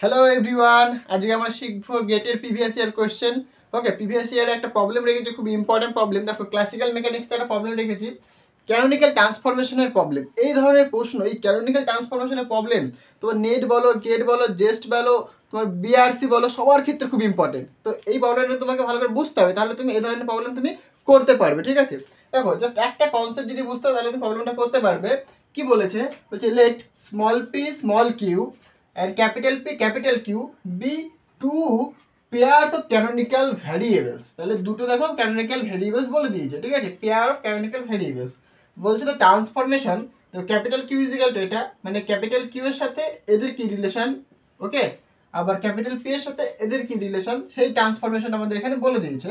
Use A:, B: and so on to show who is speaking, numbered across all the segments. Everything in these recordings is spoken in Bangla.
A: হ্যালো এভরিওয়ান, আজকে আমরা শিখবো গেটের প্রিভিয়াস ইয়ার কোয়েশ্চেন। ওকে, প্রিভিয়াস ইয়ারে একটা প্রবলেম রেখেছি, খুব ইম্পর্টেন্ট প্রবলেম। দেখো, ক্লাসিক্যাল মেকানিক্সে একটা প্রবলেম রেখেছি, ক্যানোনিক্যাল ট্রান্সফরমেশনের প্রবলেম। এই ধরনের প্রশ্ন, এই ক্যানোনিক্যাল ট্রান্সফরমেশনের প্রবলেম তোমার নেট বলো, গেট বলো, জেস্ট বলো, তোমার বিআরসি বলো, সবার ক্ষেত্রে খুব ইম্পর্টেন্ট। তো এই প্রবলেমটা তোমাকে ভালো করে বুঝতে হবে, তাহলে তুমি এই ধরনের প্রবলেম তুমি করতে পারবে। ঠিক আছে, দেখো জাস্ট একটা কনসেপ্ট যদি বুঝতে হবে তাহলে তুমি প্রবলেমটা করতে পারবে। কি বলেছে? বলছে let small P small Q and capital P capital Q be two pairs of canonical variables। তাহলে দুটো দেখো canonical variables বলে দিয়েছে, ঠিক আছে, pair of canonical variables। বলছে তো ট্রান্সফরমেশন, তো capital Q is equal to এটা, মানে ক্যাপিটাল কিউ এর সাথে এদের কি রিলেশন, ওকে, আবার ক্যাপিটাল পি এর সাথে এদের কি রিলেশন, সেই ট্রান্সফরমেশন আমাদের এখানে বলে দিয়েছে।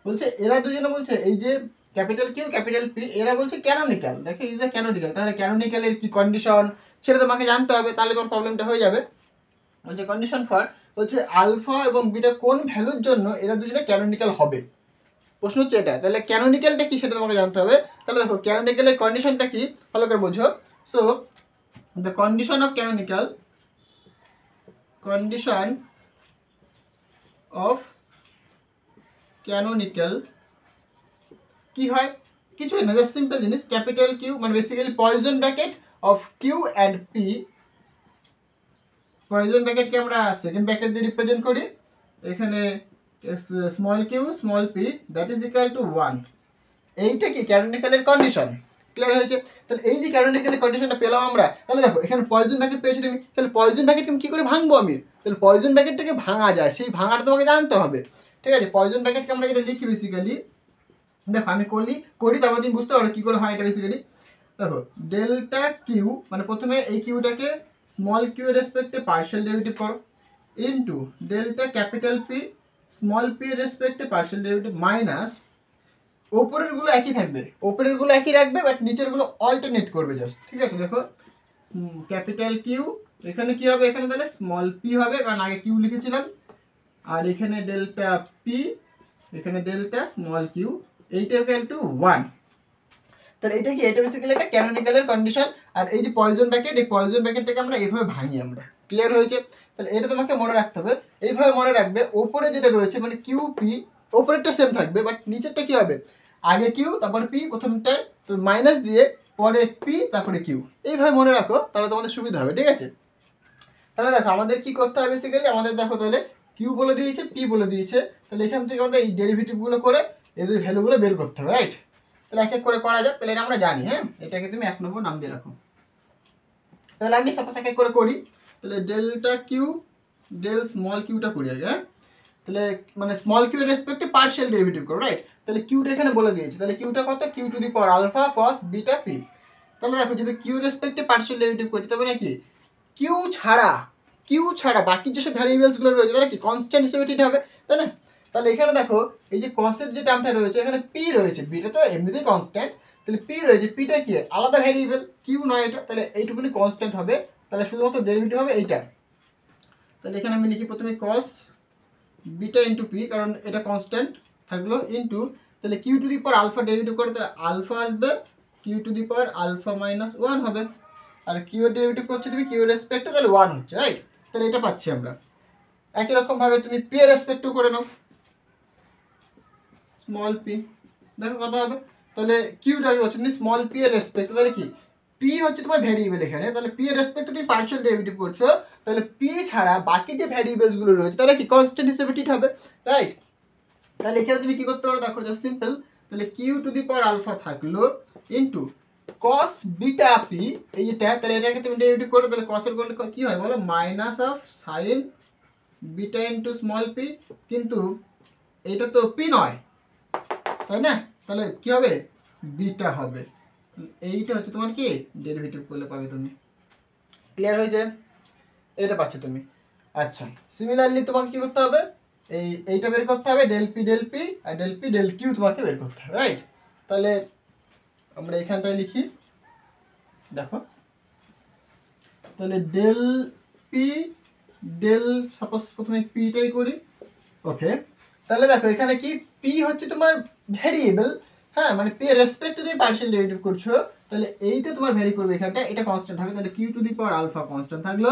A: বলছে এরা দুজনে, বলছে এই যে ক্যাপিটাল কিউ ক্যাপিটাল পি, এরা বলছে ক্যানোনিক্যাল। দেখো ইজ এ ক্যানোনিক্যাল, তাহলে ক্যানোনিক্যালের কি কন্ডিশন সেটা তোমাকে জানতে হবে, তাহলে তোমার প্রবলেমটা হয়ে যাবে। বলছে কন্ডিশন ফর, বলছে আলফা এবং বিটা কোন ভ্যালুর জন্য এরা দুজনে ক্যানোনিক্যাল হবে। প্রশ্ন হচ্ছে এটা, তাহলে ক্যানোনিক্যালটা কি সেটা তোমাকে জানতে হবে। তাহলে দেখো ক্যানোনিক্যালের কন্ডিশনটা কি ভালো করে বোঝো। So the condition of canonical, condition of canonical কি হয়? কিছুই না, জাস্ট সিম্পল জিনিস, ক্যাপিটাল কিউ মানে basically Poisson bracket of Q and P. Poisson ব্র্যাকেটকে আমরা সেকেন্ড ব্র্যাকেট দিয়ে রিপ্রেজেন্ট করি, এখানে small Q small P that is equal to 1। এইটা কি ক্যানোনিক্যালের কন্ডিশন। ক্লিয়ার হয়েছে? তাহলে এই যে ক্যানোনিক্যালের কন্ডিশনটা পেলাম আমরা, তাহলে দেখো এখানে পয়জন ব্র্যাকেট পেয়েছি তুমি, তাহলে পয়জন ব্র্যাকেটকে আমি কী করে ভাঙবো আমি? তাহলে পয়জন ব্র্যাকেটটাকে ভাঙা যায়, সেই ভাঙাটা তোমাকে জানতে হবে। ঠিক আছে, পয়জন ব্র্যাকেটকে আমরা যেটা লিখি বেসিক্যালি, দেখো আমি করি তারপর তুমি বুঝতে পারো কী করে হয় এটা। বেসিক্যালি দেখো ডেল্টা কিউ, মানে প্রথমে এই কিউটাকে স্মল কিউ এর রেসপেক্টে পার্শিয়াল ডেরিভেটিভ করো, into delta capital P small P এর রেসপেক্টে পার্শিয়াল ডেরিভেটিভ, মাইনাস ওপরেরগুলো একই থাকবে, ওপরেরগুলো একই রাখবে, বাট নিচেরগুলো অল্টারনেট করবে জাস্ট। ঠিক আছে, দেখো ক্যাপিটাল কিউ, এখানে কি হবে, এখানে তাহলে স্মল পি হবে কারণ আগে কিউ লিখেছিলাম, আর এখানে ডেল্টা পি, এখানে ডেল্টা স্মল কিউ, এইটা ইকুয়াল টু 1। তাহলে এটা কি, এটা বেসিক্যালি একটা ক্যানোনিক্যালের কন্ডিশন। আর এই যে পয়জন ব্র্যাকেট, এই পয়জন ব্র্যাকেটটাকে আমরা এইভাবে ভাঙি আমরা। ক্লিয়ার হয়েছে? তাহলে এটা তোমাকে মনে রাখতে হবে, এইভাবে মনে রাখবে। ওপরে যেটা রয়েছে মানে কিউ পি, ওপরেরটা সেম থাকবে, বাট নিচেরটা কি হবে, আগে কিউ তারপরে পি, প্রথমটায় তো মাইনাস দিয়ে পরে পি তারপরে কিউ, এইভাবে মনে রাখো, তাহলে তোমাদের সুবিধা হবে। ঠিক আছে, তাহলে দেখো আমাদের কি করতে হবে বেসিক্যালি, আমাদের দেখো তাহলে কিউ বলে দিয়েছে, পি বলে দিয়েছে, তাহলে এখান থেকে আমাদের এই ডেরিভেটিভগুলো করে এদের ভ্যালুগুলো বের করতে হবে, রাইট? তাহলে এক এক করে করা যাক। তাহলে এটা আমরা জানি, হ্যাঁ, এটাকে তুমি 1 নম্বর নাম দিয়ে রাখো। তাহলে আমি সাপোজ এক এক করে করি, তাহলে ডেল্টা কিউ ডেল স্মল কিউটা করি আগে, হ্যাঁ। তাহলে মানে স্মল কিউ এর রেসপেক্টে পার্শিয়াল ডেরিভেটিভ করো, রাইট? তাহলে কিউটা এখানে বলে দিয়েছে, তাহলে কিউটা কত, Q to the power alpha cos beta P. তাহলে দেখো যদি কিউ রেসপেক্টে পার্শিয়াল ডেরিভেটিভ করছি, তবে নাকি কিউ ছাড়া বাকি যেসব ভ্যারিয়েবলসগুলো রয়েছে তাহলে কি কনস্ট্যান্ট হিসেবে ট্রিট হবে, তাই না? তাহলে এখানে দেখো এই যে কসের যে টার্মটা রয়েছে, এখানে পি রয়েছে, বিটা তো এমনিতেই কনস্ট্যান্ট, তাহলে পি রয়েছে, পিটা কি আলাদা ভ্যারিয়েবল, কিউ নয় এটা, তাহলে এইটুকুনি কনস্ট্যান্ট হবে, তাহলে শুধুমাত্র ডেরিভেটিভ হবে এইটা। তাহলে এখানে আমি লিখি প্রথমে কস বিটা ইন্টু পি, কারণ এটা কনস্ট্যান্ট থাকলো, ইন্টু তাহলে Q to the power alpha derivative করে তাহলে আলফা আসবে, Q to the power alpha minus 1 হবে, আর কিউ এর ডেরিভেটিভ করছে তুমি কিউ এর রেসপেক্টে, তাহলে 1 হচ্ছে, রাইট? তাহলে এটা পাচ্ছি আমরা। একই রকমভাবে তুমি পি এর রেসপেক্টও করে নাও, স্মল পি, দেখো কত হবে, তাহলে কিউটা আমি বলছি তুমি স্মল পি এর রেসপেক্ট, তাহলে কি পি হচ্ছে তোমার ভ্যারিয়েবল এখানে, তাহলে পি এর রেসপেক্টে তুমি পার্শিয়াল ডেরিভেটিভ করছো, তাহলে পি ছাড়া বাকি যে ভ্যারিয়েবলসগুলো রয়েছে তাহলে কি কনস্ট্যান্ট হিসেবে ট্রিট হবে, রাইট? তাহলে এখানে তুমি কি করতে পারো, দেখো জাস্ট সিম্পল, তাহলে Q to the power alpha থাকলো ইন্টু কস বিটা পি, এই যেটা, তাহলে এটাকে তুমি ডেরিভেটিভ করো, তাহলে কসের করলে কি হয় বলো, minus of sign beta into small P, কিন্তু এটা তো পি নয়, তাই না? তাহলে কি হবে, বিটা হবে। এইটা হচ্ছে তোমার কি ডেরিভেটিভ করলে পাবে তুমি। ক্লিয়ার হয়েছে? এটা পাচ্ছ তুমি। আচ্ছা, সিমিলারলি তোমাকে কি করতে হবে, এইটা বের করতে হবে, del P R del Q তোমাকে বের করতে হবে, রাইট? তাহলে আমরা এখানটায় লিখি, দেখো তাহলে ডেল পি ডেল, সাপোজ প্রথমে পিটাই করি, ওকে। তাহলে দেখো এখানে কি পি হচ্ছে তোমার ভ্যারিয়েবল, হ্যাঁ, মানে পি এর রেসপেক্টে তুমি পার্শিয়াল ডেরিভেটিভ করছো, তাহলে এইটা তোমার ভ্যারি করবে এখানটা, এটা কনস্ট্যান্ট হবে, তাহলে Q to the power alpha constant থাকলো,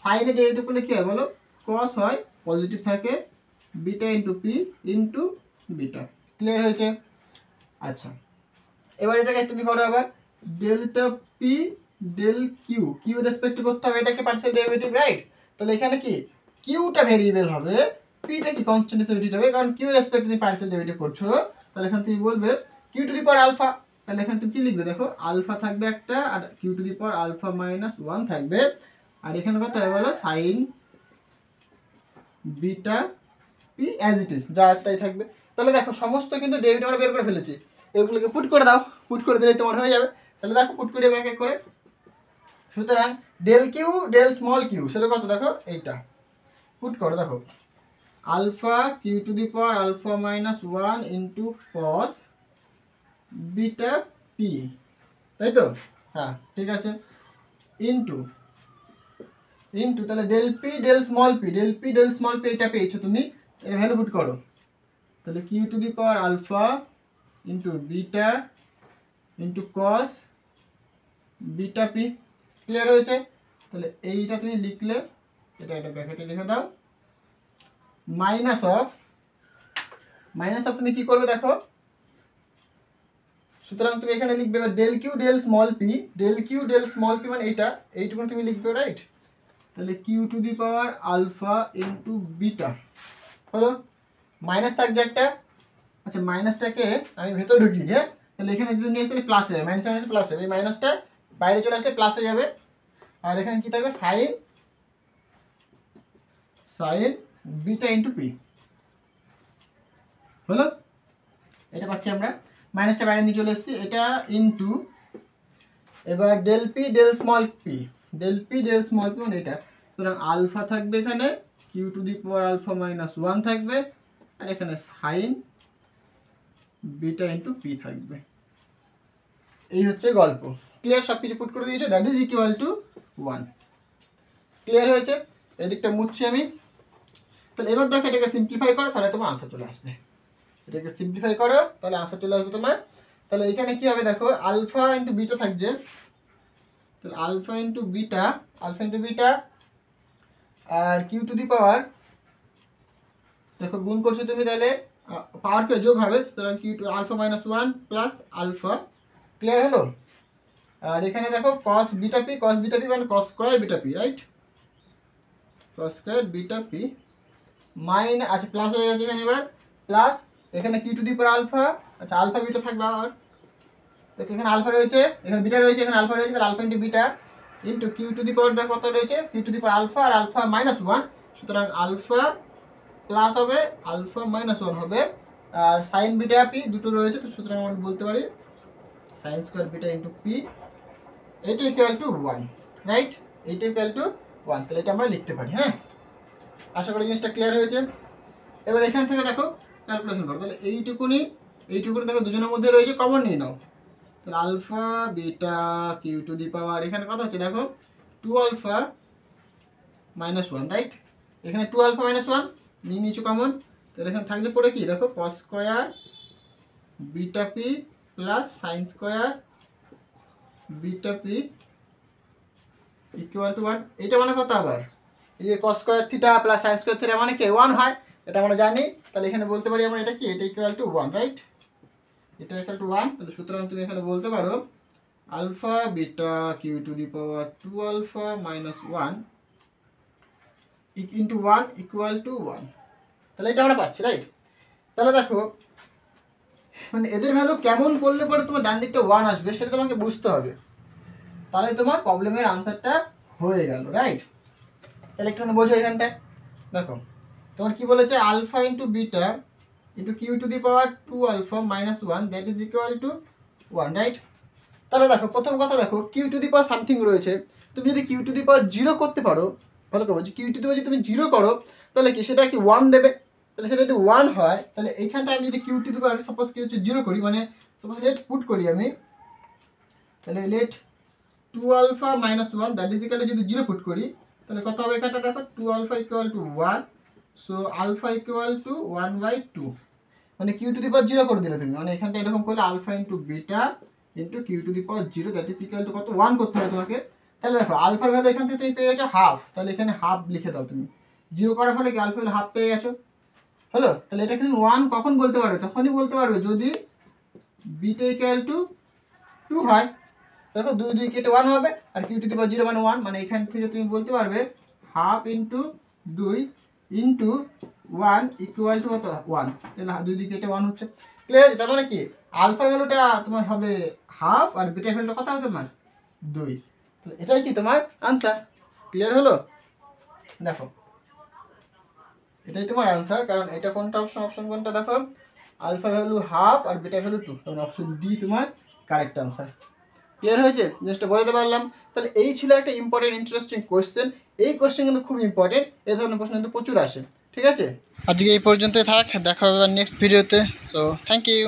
A: সাইনে ডেরিভেটিভ করলে কি হয় বলো, কস হয় পজিটিভ থাকে beta into P into beta. Clear হয়েছে? আচ্ছা, এবার এটাকে তুমি করো আবার delta P del Q, Q respect করতে হবে এটাকে পার্সিয়াল ডেরিভেটিভ, রাইট? তাহলে এখানে কি কিউটা ভেরিয়েবল হবে, পিটা কি কনস্ট্যান্ট হিসেবে হবে, কারণ কিউ রেসপেক্ট তুমি পার্সিয়াল ডেরিভেটিভ করছো। তাহলে এখানে তুমি বলবে Q to the power alpha, তাহলে এখানে তুমি কি লিখবে দেখো, আলফা থাকবে একটা আর Q to the power alpha minus 1 থাকবে, আর এখানে কত হবে বলো sine beta P as it is, যা আছে তাই থাকবে। তাহলে দেখো সমস্ত কিন্তু ডেরিভেটিভ আমরা বের করে ফেলেছি, এগুলোকে পুট করে দাও, পুট করে দিলেই তোমার হয়ে যাবে। তাহলে দেখো পুট করে এক এক করে, সুতরাং del Q del small Q সেটা কত দেখো এইটা, পুট করো দেখো alpha Q to the power alpha minus 1 into cos beta P, তাই তো? হ্যাঁ ঠিক আছে, ইন্টু ইন্টু তাহলে del P del small P, del P del small P এটা পেয়েছো তুমি, এটা ভ্যালু পুট করো। তাহলে Q to the power alpha into beta into cos beta P. Clear হয়েছে? তাহলে এইটা তুমি লিখলে, এটা ব্র্যাকেটে লিখে দাও, মাইনাস অফ তুমি কি করবে দেখো, সুতরাং তুমি এখানে লিখবে del Q del small P, del Q del small P মানে এইটুকু তুমি লিখবে, রাইট? তাহলে Q to the power alpha into beta হলো, মাইনাস থাকবে একটা, আচ্ছা মাইনাসটাকে আমি ভেতরে ঢুকিয়ে দিই, হ্যাঁ? তাহলে এখানে যদি নিয়ে আসলে প্লাস হয়ে যাবে, মাইনাস মাইনাস প্লাস হবে, এই মাইনাসটা বাইরে চলে আসলে প্লাস হয়ে যাবে, আর এখানে কি থাকবে সাইন বিটা ইন্টু পি হলো, এটা পাচ্ছি আমরা, মাইনাসটা বাইরে নিয়ে চলে এসেছি, এটা ইন্টু এবার del P del small P, del P del small P মানে এটা, সুতরাং আলফা থাকবে এখানে Q to the power alpha minus 1 থাকবে, আর এখানে সাইন বিটা ইন্টু পি থাকবে। এই হচ্ছে গল্প। ক্লিয়ার? সব কিছু পুট করে দিয়েছো, that is equal to 1। Clear হয়েছে? এদিকটা মুছছি আমি। তাহলে এবার দেখো এটাকে সিম্পলিফাই করো, তাহলে তোমার আনসার চলে আসবে। এটাকে সিম্পলিফাই করো তাহলে আনসার চলে আসবে তোমার। তাহলে এখানে কি হবে দেখো, আলফা ইন্টু বিটা থাকছে, তাহলে আলফা ইন্টু বিটা আর কিউ টু দি পাওয়ার, দেখো গুণ করছো তুমি, তাহলে পাওয়ারকে যোগ হবে, সুতরাং Q to alpha minus 1 plus alpha. Clear হলো? আর এখানে দেখো কস বিটা পি মানে cos square beta P, right? Cos square beta P minus, আচ্ছা প্লাস হয়ে গেছে এখানে, এবার প্লাস এখানে Q to the power alpha, আচ্ছা আলফা বিটা থাকবে, আর দেখো এখানে আলফা রয়েছে, এখানে বিটা রয়েছে, এখানে আলফা রয়েছে, তাহলে alpha into beta into Q to the power দেখো কত রয়েছে, Q to the power alpha আর আলফা মাইনাস 1, সুতরাং আলফা প্লাস হবে আলফা মাইনাস 1 হবে, আর সাইন বিটা পি দুটো রয়েছে, তো সুতরাং আমরা বলতে পারি sine square beta into P, এটা ইকুয়াল টু 1, রাইট? এইটা ইকুয়াল টু 1, তাহলে এটা আমরা লিখতে পারি। হ্যাঁ, আশা করি জিনিসটা ক্লিয়ার হয়েছে। এবার এখান থেকে দেখো ক্যালকুলেশন করো, তাহলে এইটুকুনি দেখো দুজনের মধ্যে রয়েছে, কমন নিয়ে নাও, তাহলে alpha beta Q to the power এখানে কত হচ্ছে দেখো 2 আলফা মাইনাস 1, রাইট? এখানে 2 আলফা মাইনাস 1 নিয়ে নিচু কমন, তাহলে এখানে থাকছে পড়ে কি দেখো কস square beta P plus sine square beta P equal to 1। এটা মানে কত আবার, এই যে cos square theta plus sine square theta মানে কি 1 হয়, এটা আমরা জানি। তাহলে এখানে বলতে পারি আমরা এটা কি, এটা ইকুয়াল টু 1, রাইট? এটা ইকুয়াল টু 1, তাহলে সুতরাং তুমি এখানে বলতে পারো alpha beta Q to the power 2 alpha minus 1 into 1 equal to 1। তাহলে এটা আমরা পাচ্ছি, রাইট? তাহলে দেখো মানে এদের ভ্যালু কেমন করলে পরে তোমার ডান দিকটা 1 আসবে সেটা তোমাকে বুঝতে হবে, তাহলে তোমার প্রবলেমের আনসারটা হয়ে গেল, রাইট? তাহলে একটু বোঝো এখানটায় দেখো তোমার কি বলেছে, alpha into beta into Q to the power 2 alpha minus 1 that is equal to 1, right? তাহলে দেখো প্রথম কথা দেখো Q to the power something রয়েছে, তুমি যদি কিউ টু দি পাওয়ার 0 করতে পারো, ভালো করে বলছি, কিউ টু দি পাওয়ার যদি তুমি 0 করো তাহলে কি সেটা কি 1 দেবে, তাহলে সেটা যদি 1 হয় তাহলে এইখানটা আমি যদি Q to the power suppose কি হচ্ছে 0 করি, মানে সাপোজ লেট পুট করি আমি, তাহলে let 2 alpha minus 1 that is equal to যদি 0 পুট করি তাহলে কত হবে এখানটা দেখো 2 alpha equal to 1, so alpha equal to 1/2, মানে কিউ টু দি পাওয়ার 0 করে দিলে তুমি, মানে এখানটা এরকম করলে alpha into beta into Q to the power 0 that is equal to কত 1 করতে হবে তোমাকে। তাহলে দেখো আলফার ভ্যালু এখান থেকে তুমি পেয়ে গেছো হাফ, তাহলে এখানে হাফ লিখে দাও তুমি, জিরো করার ফলে কি আলফা ভ্যালু হাফ পেয়ে গেছো, হলো। তাহলে এটা কিন্তু 1 কখন বলতে পারবে, তখনই বলতে পারবে যদি বিটা ইকুয়াল টু 2 হয়। দেখো 2 2 কেটে 1 হবে, আর কিউ টু দি পাওয়ার 0 মানে 1, মানে এখান থেকে তুমি বলতে পারবে half into 2 into 1 equal to কত 1। তাহলে 2 2 কেটে 1 হচ্ছে। ক্লিয়ার আছে? তার মানে কি আলফা ভ্যালুটা তোমার হবে হাফ আর বিটা ভ্যালুটা কত হবে তোমার 2। তাহলে এটাই কি তোমার আনসার। ক্লিয়ার হলো? দেখো এটাই তোমার আনসার, কারণ এটা কোনটা অপশন, অপশন কোনটা দেখো, আলফা ভ্যালু হাফ আর বিটা ভ্যালু 2, তখন অপশন ডি তোমার কারেক্ট আনসার। ক্লিয়ার হয়েছে? জিনিসটা বলে দিতে পারলাম। তাহলে এই ছিল একটা ইম্পর্টেন্ট ইন্টারেস্টিং কোয়েশ্চেন। এই কোয়েশ্চেন কিন্তু খুব ইম্পর্টেন্ট, এই ধরনের প্রশ্ন কিন্তু প্রচুর আসে। ঠিক আছে, আজকে এই পর্যন্তই থাক, দেখা হবে নেক্সট ভিডিওতে। So thank you.